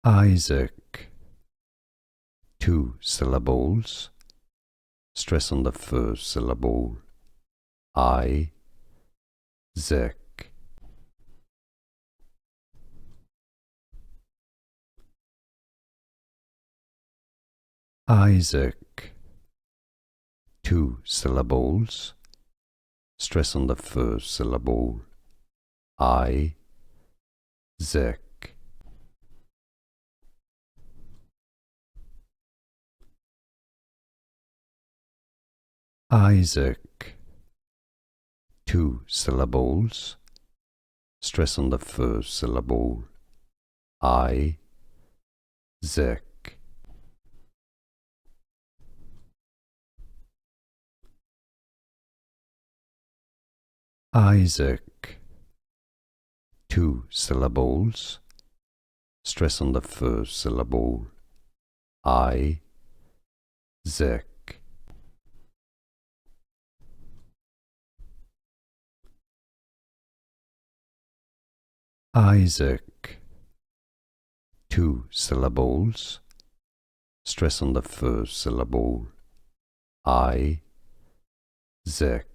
Isaac. 2 syllables. Stress on the first syllable. I, Zek. Isaac. 2 syllables. Stress on the first syllable. I, Zek. Isaac. 2 syllables. Stress on the first syllable. I, Zek. Isaac. 2 syllables. Stress on the first syllable. I, Zek. Isaac. 2 syllables. Stress on the first syllable. I, Zek.